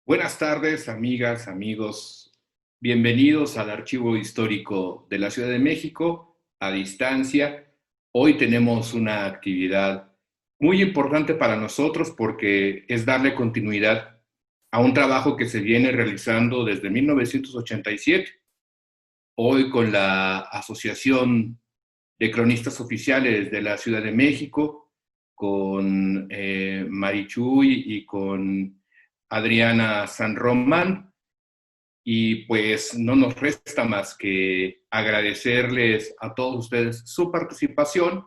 Buenas tardes, amigas, amigos. Bienvenidos al Archivo Histórico de la Ciudad de México a distancia. Hoy tenemos una actividad muy importante para nosotros porque es darle continuidad a un trabajo que se viene realizando desde 1987. Hoy con la Asociación de Cronistas Oficiales de la Ciudad de México, con Marichuy y con Adriana San Román, y pues no nos resta más que agradecerles a todos ustedes su participación.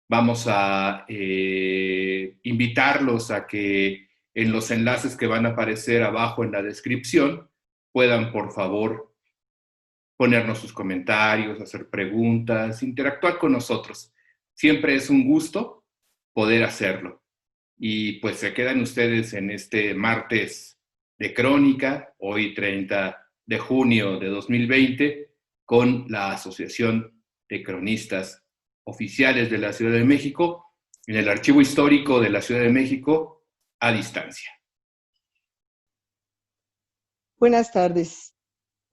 Vamos a invitarlos a que en los enlaces que van a aparecer abajo en la descripción puedan, por favor, ponernos sus comentarios, hacer preguntas, interactuar con nosotros. Siempre es un gusto poder hacerlo. Y pues se quedan ustedes en este martes de crónica, hoy 30 de junio de 2020, con la Asociación de Cronistas Oficiales de la Ciudad de México, en el Archivo Histórico de la Ciudad de México, a distancia. Buenas tardes,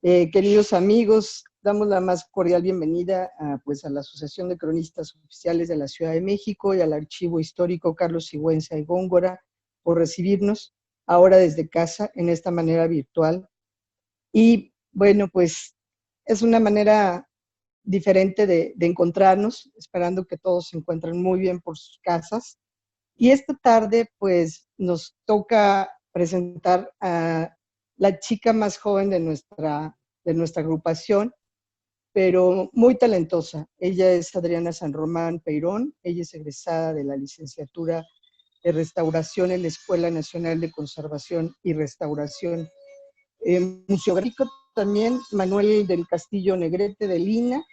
queridos amigos. Damos la más cordial bienvenida a la Asociación de Cronistas Oficiales de la Ciudad de México y al Archivo Histórico Carlos Sigüenza y Góngora por recibirnos ahora desde casa en esta manera virtual. Y bueno, pues es una manera diferente de encontrarnos, esperando que todos se encuentren muy bien por sus casas. Y esta tarde pues nos toca presentar a la chica más joven de nuestra agrupación, pero muy talentosa. Ella es Adriana San Román Peirón. Ella es egresada de la licenciatura de Restauración en la Escuela Nacional de Conservación y Restauración Museográfico. También Manuel del Castillo Negrete de Lina.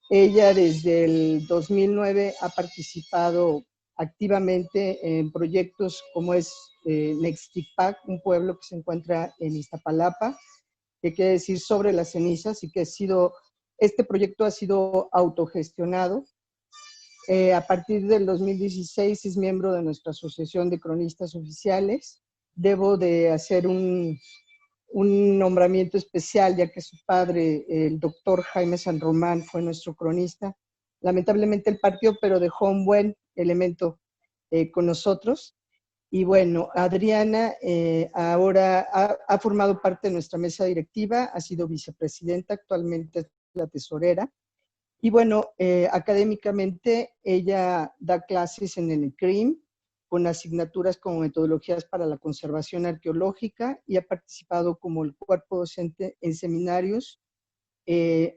Ella desde el 2009 ha participado activamente en proyectos como es Nextipac, un pueblo que se encuentra en Iztapalapa, que quiere decir sobre las cenizas, y que este proyecto ha sido autogestionado. A partir del 2016 es miembro de nuestra Asociación de Cronistas Oficiales. Debo de hacer un nombramiento especial, ya que su padre, el doctor Jaime San Román, fue nuestro cronista. Lamentablemente él partió, pero dejó un buen elemento con nosotros. Y bueno, Adriana ahora ha formado parte de nuestra mesa directiva, ha sido vicepresidenta, actualmente es la tesorera. Y bueno, académicamente ella da clases en el CRIM, con asignaturas como metodologías para la conservación arqueológica, y ha participado como el cuerpo docente en seminarios.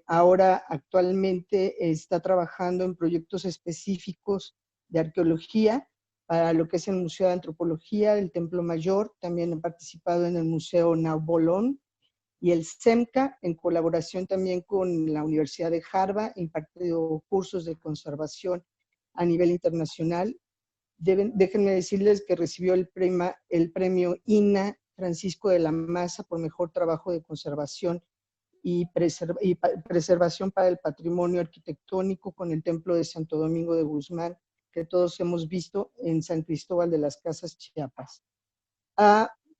Ahora actualmente está trabajando en proyectos específicos de arqueología para lo que es el Museo de Antropología del Templo Mayor. También ha participado en el Museo Naubolón y el SEMCA, en colaboración también con la Universidad de Harvard, impartió cursos de conservación a nivel internacional. Déjenme decirles que recibió el premio INA Francisco de la Maza por mejor trabajo de conservación y preservación para el patrimonio arquitectónico con el Templo de Santo Domingo de Guzmán, que todos hemos visto en San Cristóbal de las Casas, Chiapas.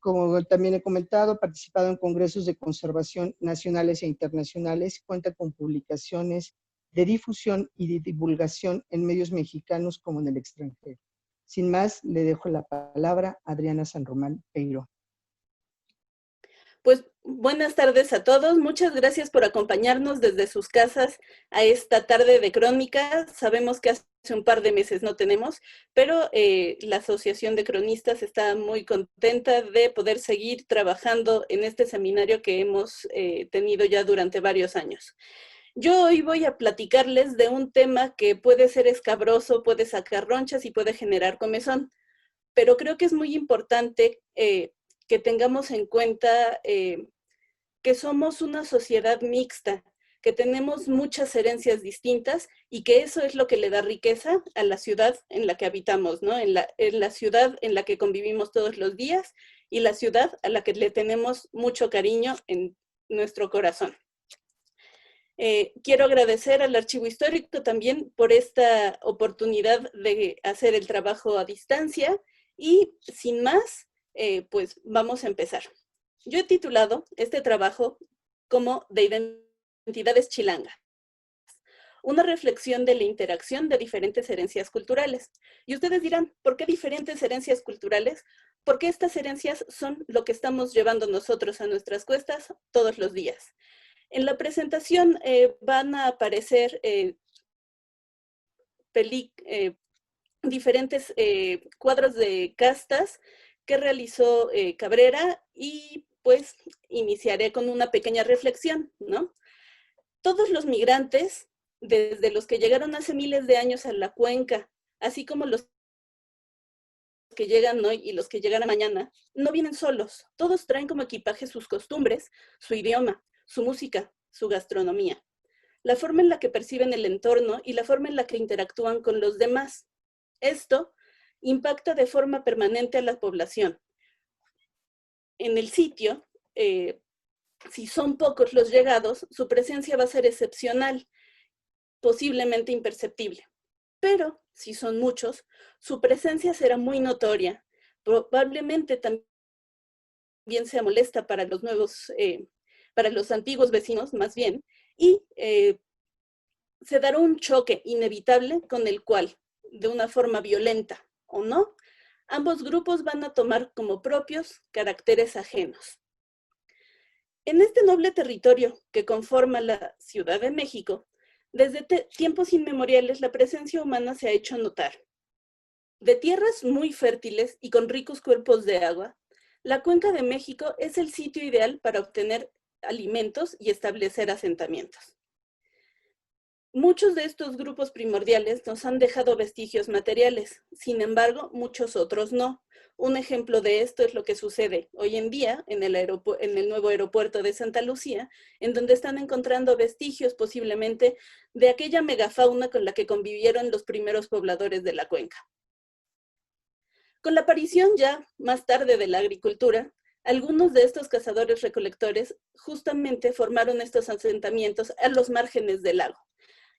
Como también he comentado, ha participado en congresos de conservación nacionales e internacionales, cuenta con publicaciones de difusión y de divulgación en medios mexicanos como en el extranjero. Sin más, le dejo la palabra a Adriana San Román Peirón. Pues buenas tardes a todos. Muchas gracias por acompañarnos desde sus casas a esta tarde de crónica. Sabemos que hace un par de meses no tenemos, pero la Asociación de Cronistas está muy contenta de poder seguir trabajando en este seminario que hemos tenido ya durante varios años. Yo hoy voy a platicarles de un tema que puede ser escabroso, puede sacar ronchas y puede generar comezón, pero creo que es muy importante que tengamos en cuenta que somos una sociedad mixta, que tenemos muchas herencias distintas y que eso es lo que le da riqueza a la ciudad en la que habitamos, ¿no? En la ciudad en la que convivimos todos los días y la ciudad a la que le tenemos mucho cariño en nuestro corazón. Quiero agradecer al Archivo Histórico también por esta oportunidad de hacer el trabajo a distancia y sin más, pues vamos a empezar. Yo he titulado este trabajo como De identidades chilangas, una reflexión de la interacción de diferentes herencias culturales. Y ustedes dirán, ¿por qué diferentes herencias culturales? Porque estas herencias son lo que estamos llevando nosotros a nuestras cuestas todos los días. En la presentación van a aparecer diferentes cuadros de castas que realizó Cabrera y pues iniciaré con una pequeña reflexión, ¿no? Todos los migrantes, desde los que llegaron hace miles de años a la cuenca, así como los que llegan hoy y los que llegarán mañana, no vienen solos. Todos traen como equipaje sus costumbres, su idioma, su música, su gastronomía, la forma en la que perciben el entorno y la forma en la que interactúan con los demás. Esto impacta de forma permanente a la población. En el sitio, si son pocos los llegados, su presencia va a ser excepcional, posiblemente imperceptible. Pero si son muchos, su presencia será muy notoria. Probablemente también sea molesta para los nuevos, para los antiguos vecinos más bien, y se dará un choque inevitable con el cual, de una forma violenta o no, ambos grupos van a tomar como propios caracteres ajenos. En este noble territorio que conforma la Ciudad de México, desde tiempos inmemoriales la presencia humana se ha hecho notar. De tierras muy fértiles y con ricos cuerpos de agua, la Cuenca de México es el sitio ideal para obtener alimentos y establecer asentamientos. Muchos de estos grupos primordiales nos han dejado vestigios materiales, sin embargo, muchos otros no. Un ejemplo de esto es lo que sucede hoy en día en el nuevo aeropuerto de Santa Lucía, en donde están encontrando vestigios posiblemente de aquella megafauna con la que convivieron los primeros pobladores de la cuenca. Con la aparición ya más tarde de la agricultura, algunos de estos cazadores-recolectores justamente formaron estos asentamientos a los márgenes del lago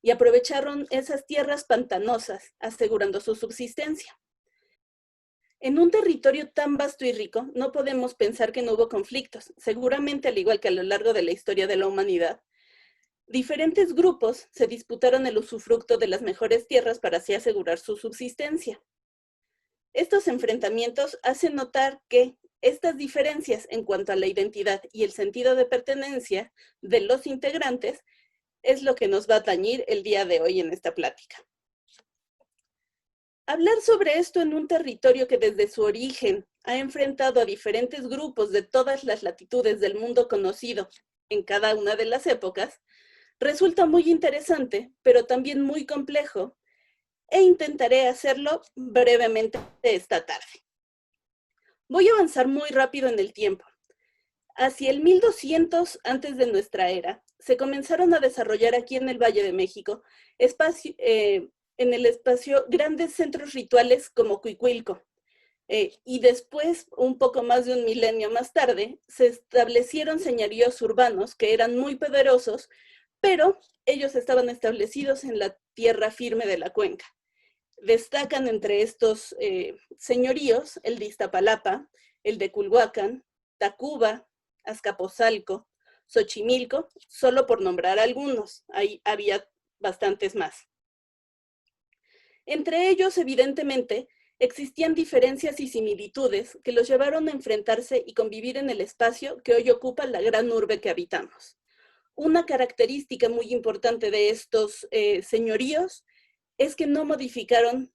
y aprovecharon esas tierras pantanosas, asegurando su subsistencia. En un territorio tan vasto y rico, no podemos pensar que no hubo conflictos. Seguramente, al igual que a lo largo de la historia de la humanidad, diferentes grupos se disputaron el usufructo de las mejores tierras para así asegurar su subsistencia. Estos enfrentamientos hacen notar que estas diferencias en cuanto a la identidad y el sentido de pertenencia de los integrantes es lo que nos va a atañir el día de hoy en esta plática. Hablar sobre esto en un territorio que desde su origen ha enfrentado a diferentes grupos de todas las latitudes del mundo conocido en cada una de las épocas, resulta muy interesante, pero también muy complejo, e intentaré hacerlo brevemente esta tarde. Voy a avanzar muy rápido en el tiempo. Hacia el 1200 antes de nuestra era, se comenzaron a desarrollar aquí en el Valle de México en el espacio grandes centros rituales como Cuicuilco. Y después, un poco más de un milenio más tarde, se establecieron señoríos urbanos que eran muy poderosos, pero ellos estaban establecidos en la tierra firme de la cuenca. Destacan entre estos señoríos el de Iztapalapa, el de Culhuacán, Tacuba, Azcapotzalco, Xochimilco, solo por nombrar algunos. Ahí había bastantes más. Entre ellos, evidentemente, existían diferencias y similitudes que los llevaron a enfrentarse y convivir en el espacio que hoy ocupa la gran urbe que habitamos. Una característica muy importante de estos señoríos es que no modificaron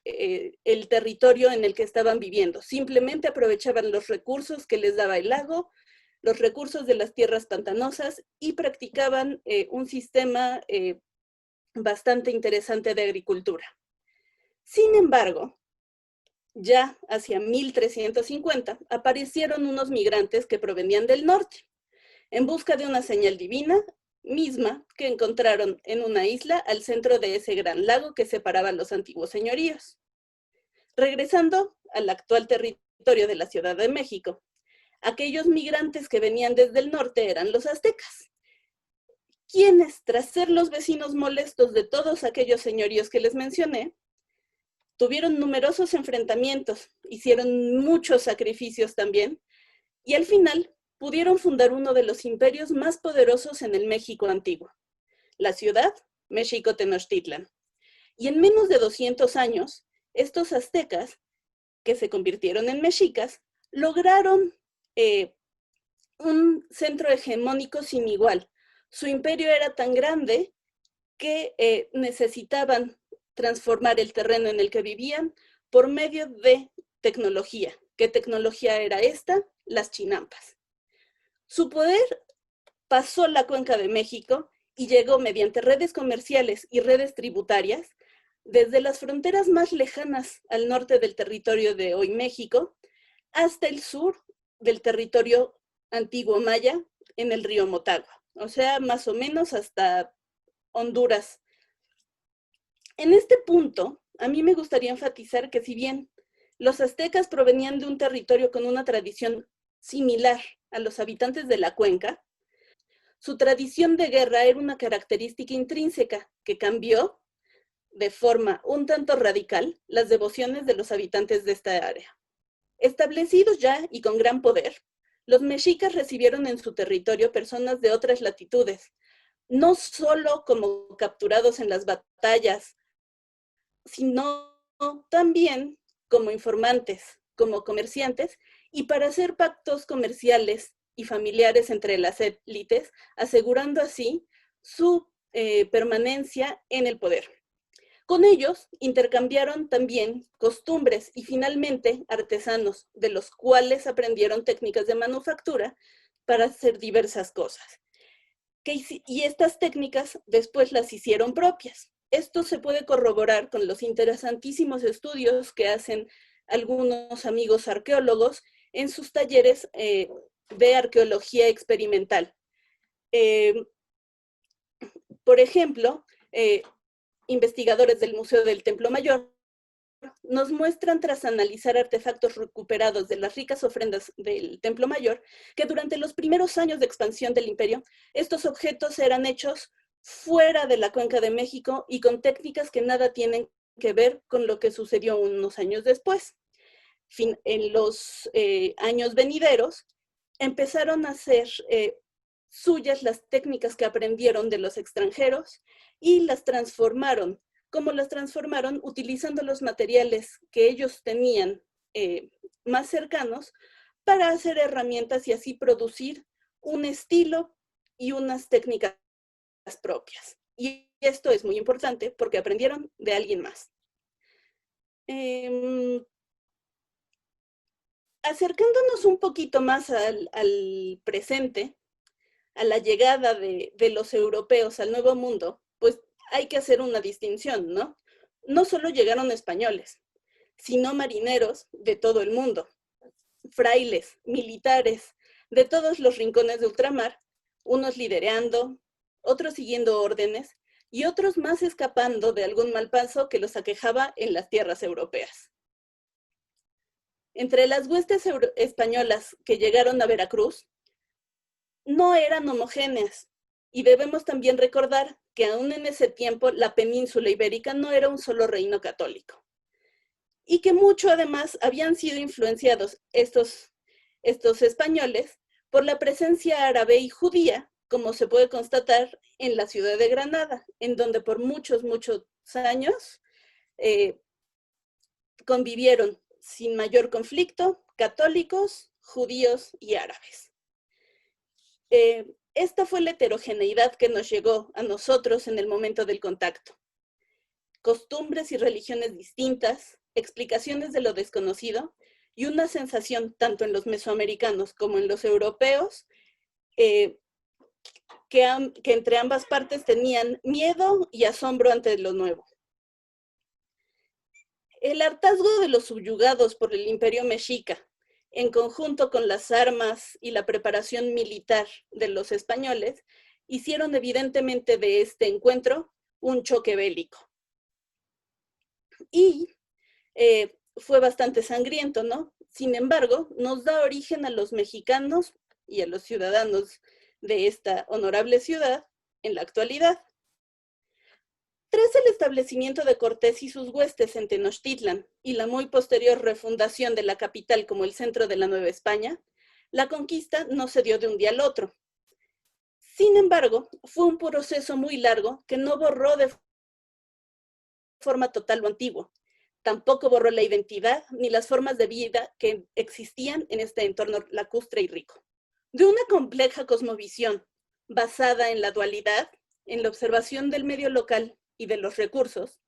el territorio en el que estaban viviendo. Simplemente aprovechaban los recursos que les daba el lago, los recursos de las tierras pantanosas y practicaban un sistema bastante interesante de agricultura. Sin embargo, ya hacia 1350 aparecieron unos migrantes que provenían del norte, en busca de una señal divina, misma que encontraron en una isla al centro de ese gran lago que separaba los antiguos señoríos. Regresando al actual territorio de la Ciudad de México, aquellos migrantes que venían desde el norte eran los aztecas, quienes, tras ser los vecinos molestos de todos aquellos señoríos que les mencioné, tuvieron numerosos enfrentamientos, hicieron muchos sacrificios también, y al final pudieron fundar uno de los imperios más poderosos en el México antiguo, la ciudad México-Tenochtitlan. Y en menos de 200 años, estos aztecas, que se convirtieron en mexicas, lograron un centro hegemónico sin igual. Su imperio era tan grande que necesitaban transformar el terreno en el que vivían por medio de tecnología. ¿Qué tecnología era esta? Las chinampas. Su poder pasó la Cuenca de México y llegó mediante redes comerciales y redes tributarias desde las fronteras más lejanas al norte del territorio de hoy México hasta el sur del territorio antiguo maya en el río Motagua, o sea, más o menos hasta Honduras. En este punto, a mí me gustaría enfatizar que si bien los aztecas provenían de un territorio con una tradición similar a los habitantes de la cuenca, su tradición de guerra era una característica intrínseca que cambió de forma un tanto radical las devociones de los habitantes de esta área. Establecidos ya y con gran poder, los mexicas recibieron en su territorio personas de otras latitudes, no solo como capturados en las batallas, sino también como informantes, como comerciantes, y para hacer pactos comerciales y familiares entre las élites, asegurando así su permanencia en el poder. Con ellos intercambiaron también costumbres y finalmente artesanos, de los cuales aprendieron técnicas de manufactura para hacer diversas cosas. Y estas técnicas después las hicieron propias. Esto se puede corroborar con los interesantísimos estudios que hacen algunos amigos arqueólogos en sus talleres de arqueología experimental. Por ejemplo, investigadores del Museo del Templo Mayor nos muestran, tras analizar artefactos recuperados de las ricas ofrendas del Templo Mayor, que durante los primeros años de expansión del imperio, estos objetos eran hechos fuera de la Cuenca de México y con técnicas que nada tienen que ver con lo que sucedió unos años después. En los años venideros, empezaron a hacer suyas las técnicas que aprendieron de los extranjeros y las transformaron. ¿Cómo las transformaron? Utilizando los materiales que ellos tenían más cercanos para hacer herramientas y así producir un estilo y unas técnicas propias. Y esto es muy importante porque aprendieron de alguien más. Acercándonos un poquito más al presente, a la llegada de los europeos al Nuevo Mundo, pues hay que hacer una distinción, ¿no? No solo llegaron españoles, sino marineros de todo el mundo, frailes, militares, de todos los rincones de ultramar, unos liderando, otros siguiendo órdenes y otros más escapando de algún mal paso que los aquejaba en las tierras europeas. Entre las huestes españolas que llegaron a Veracruz, no eran homogéneas, y debemos también recordar que aún en ese tiempo la península ibérica no era un solo reino católico, y que mucho además habían sido influenciados estos españoles por la presencia árabe y judía, como se puede constatar en la ciudad de Granada, en donde por muchos años convivieron sin mayor conflicto católicos, judíos y árabes. Esta fue la heterogeneidad que nos llegó a nosotros en el momento del contacto. Costumbres y religiones distintas, explicaciones de lo desconocido y una sensación, tanto en los mesoamericanos como en los europeos, que entre ambas partes tenían miedo y asombro ante lo nuevo. El hartazgo de los subyugados por el imperio mexica, en conjunto con las armas y la preparación militar de los españoles, hicieron evidentemente de este encuentro un choque bélico. Y fue bastante sangriento, ¿no? Sin embargo, nos da origen a los mexicanos y a los ciudadanos de esta honorable ciudad en la actualidad. Tras el establecimiento de Cortés y sus huestes en Tenochtitlan y la muy posterior refundación de la capital como el centro de la Nueva España, La conquista no se dio de un día al otro. Sin embargo, fue un proceso muy largo que no borró de forma total lo antiguo. Tampoco borró la identidad ni las formas de vida que existían en este entorno lacustre y rico. De una compleja cosmovisión basada en la dualidad, en la observación del medio local y de los recursos,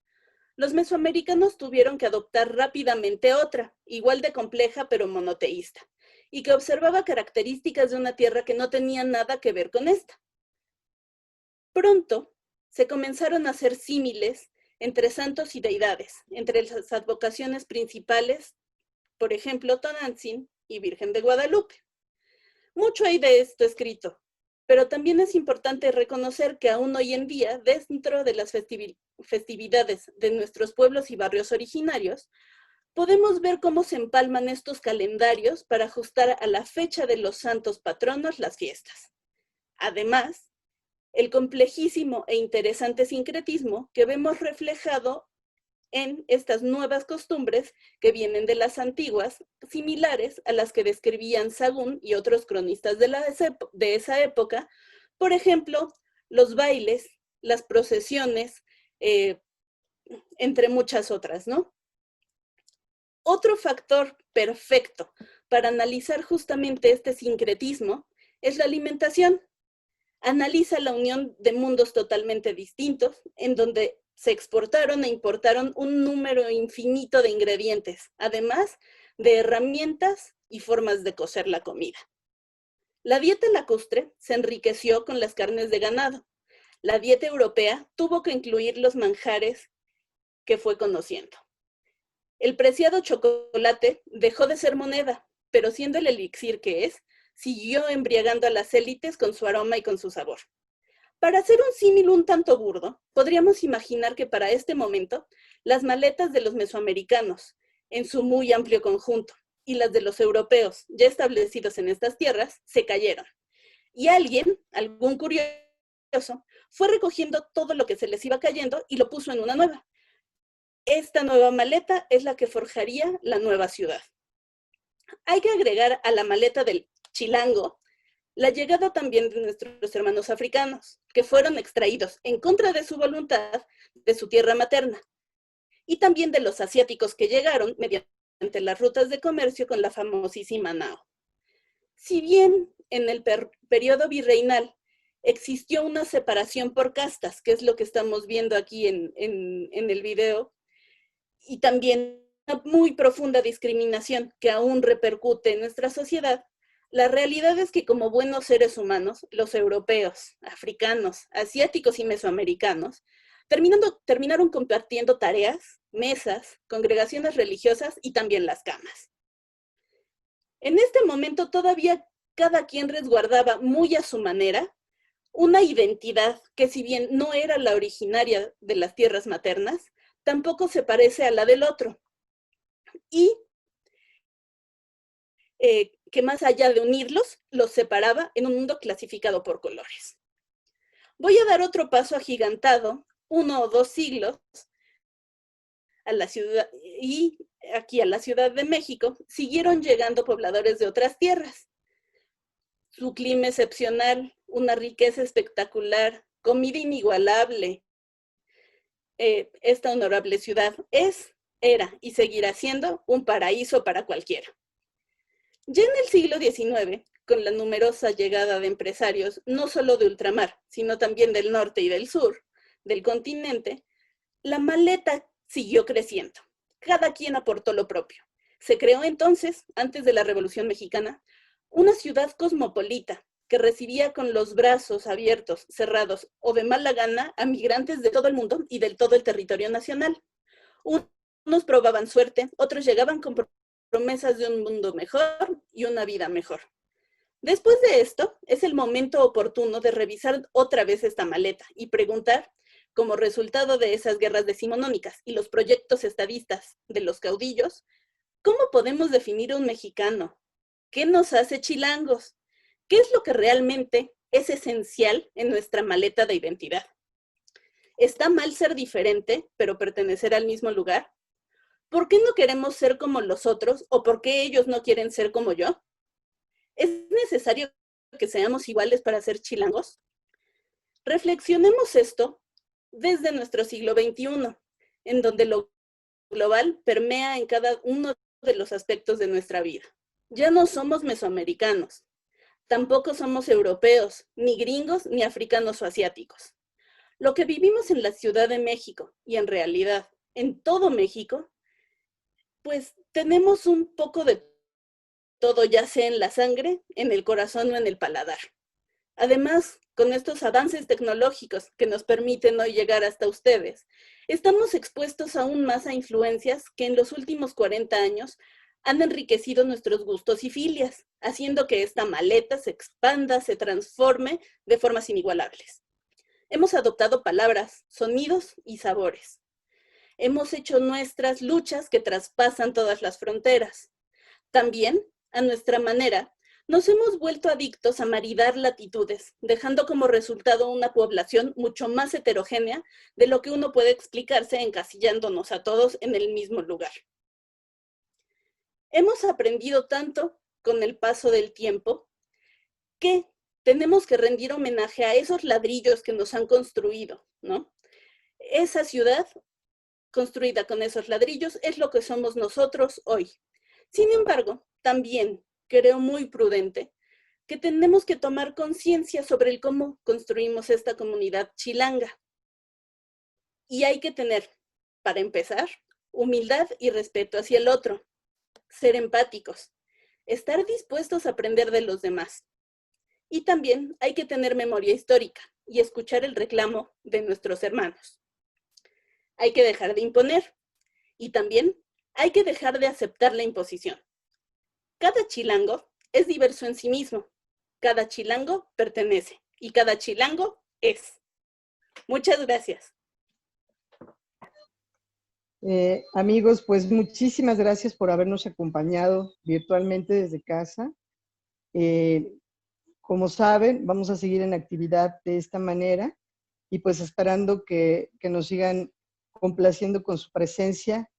los mesoamericanos tuvieron que adoptar rápidamente otra, igual de compleja pero monoteísta, y que observaba características de una tierra que no tenían nada que ver con esta. Pronto se comenzaron a hacer símiles entre santos y deidades, entre las advocaciones principales, por ejemplo, Tonantzin y Virgen de Guadalupe. Mucho hay de esto escrito, pero también es importante reconocer que aún hoy en día, dentro de las festividades de nuestros pueblos y barrios originarios, podemos ver cómo se empalman estos calendarios para ajustar a la fecha de los santos patronos las fiestas. Además, el complejísimo e interesante sincretismo que vemos reflejado en estas nuevas costumbres que vienen de las antiguas, similares a las que describían Sahagún y otros cronistas de esa época, por ejemplo, los bailes, las procesiones, entre muchas otras, ¿no? Otro factor perfecto para analizar justamente este sincretismo es la alimentación. Analiza la unión de mundos totalmente distintos, en donde se exportaron e importaron un número infinito de ingredientes, además de herramientas y formas de cocer la comida. La dieta lacustre se enriqueció con las carnes de ganado. La dieta europea tuvo que incluir los manjares que fue conociendo. El preciado chocolate dejó de ser moneda, pero siendo el elixir que es, siguió embriagando a las élites con su aroma y con su sabor. Para hacer un símil un tanto burdo, podríamos imaginar que para este momento, las maletas de los mesoamericanos, en su muy amplio conjunto, y las de los europeos, ya establecidos en estas tierras, se cayeron. Y alguien, algún curioso, fue recogiendo todo lo que se les iba cayendo y lo puso en una nueva. Esta nueva maleta es la que forjaría la nueva ciudad. Hay que agregar a la maleta del chilango la llegada también de nuestros hermanos africanos, que fueron extraídos en contra de su voluntad de su tierra materna, y también de los asiáticos que llegaron mediante las rutas de comercio con la famosísima nao. Si bien en el periodo virreinal existió una separación por castas, que es lo que estamos viendo aquí en el video, y también una muy profunda discriminación que aún repercute en nuestra sociedad, la realidad es que como buenos seres humanos, los europeos, africanos, asiáticos y mesoamericanos, terminaron compartiendo tareas, mesas, congregaciones religiosas y también las camas. En este momento todavía cada quien resguardaba muy a su manera una identidad que si bien no era la originaria de las tierras maternas, tampoco se parece a la del otro. Y que más allá de unirlos, los separaba en un mundo clasificado por colores. Voy a dar otro paso agigantado, 1 o 2 siglos, a la ciudad, y aquí a la Ciudad de México, siguieron llegando pobladores de otras tierras. Su clima excepcional, una riqueza espectacular, comida inigualable. Esta honorable ciudad era y seguirá siendo un paraíso para cualquiera. Ya en el siglo XIX, con la numerosa llegada de empresarios, no solo de ultramar, sino también del norte y del sur, del continente, la maleta siguió creciendo. Cada quien aportó lo propio. Se creó entonces, antes de la Revolución Mexicana, una ciudad cosmopolita que recibía con los brazos abiertos, cerrados o de mala gana a migrantes de todo el mundo y de todo el territorio nacional. Unos probaban suerte, otros llegaban con promesas de un mundo mejor y una vida mejor. Después de esto, es el momento oportuno de revisar otra vez esta maleta y preguntar, como resultado de esas guerras decimonónicas y los proyectos estadistas de los caudillos, ¿cómo podemos definir a un mexicano? ¿Qué nos hace chilangos? ¿Qué es lo que realmente es esencial en nuestra maleta de identidad? ¿Está mal ser diferente, pero pertenecer al mismo lugar? ¿Por qué no queremos ser como los otros o por qué ellos no quieren ser como yo? ¿Es necesario que seamos iguales para ser chilangos? Reflexionemos esto desde nuestro siglo XXI, en donde lo global permea en cada uno de los aspectos de nuestra vida. Ya no somos mesoamericanos, tampoco somos europeos, ni gringos, ni africanos o asiáticos. Lo que vivimos en la Ciudad de México, y en realidad en todo México, pues tenemos un poco de todo, ya sea en la sangre, en el corazón o en el paladar. Además, con estos avances tecnológicos que nos permiten hoy llegar hasta ustedes, estamos expuestos aún más a influencias que en los últimos 40 años han enriquecido nuestros gustos y filias, haciendo que esta maleta se expanda, se transforme de formas inigualables. Hemos adoptado palabras, sonidos y sabores. Hemos hecho nuestras luchas que traspasan todas las fronteras. También, a nuestra manera, nos hemos vuelto adictos a maridar latitudes, dejando como resultado una población mucho más heterogénea de lo que uno puede explicarse encasillándonos a todos en el mismo lugar. Hemos aprendido tanto con el paso del tiempo que tenemos que rendir homenaje a esos ladrillos que nos han construido, ¿no? Esa ciudad construida con esos ladrillos es lo que somos nosotros hoy. Sin embargo, también creo muy prudente que tenemos que tomar conciencia sobre el cómo construimos esta comunidad chilanga. Y hay que tener, para empezar, humildad y respeto hacia el otro, ser empáticos, estar dispuestos a aprender de los demás. Y también hay que tener memoria histórica y escuchar el reclamo de nuestros hermanos. Hay que dejar de imponer y también hay que dejar de aceptar la imposición. Cada chilango es diverso en sí mismo, cada chilango pertenece y cada chilango es. Muchas gracias. Amigos, pues muchísimas gracias por habernos acompañado virtualmente desde casa. Como saben, vamos a seguir en actividad de esta manera y pues esperando que nos sigan complaciendo con su presencia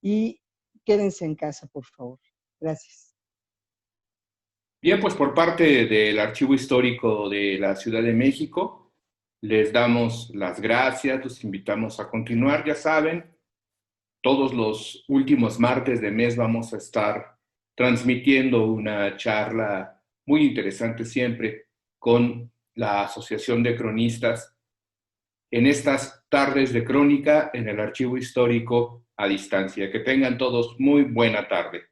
y quédense en casa, por favor. Gracias. Bien, pues por parte del Archivo Histórico de la Ciudad de México, les damos las gracias, los invitamos a continuar, ya saben, todos los últimos martes de mes vamos a estar transmitiendo una charla muy interesante siempre con la Asociación de Cronistas en estas tardes de crónica en el Archivo Histórico a distancia. Que tengan todos muy buena tarde.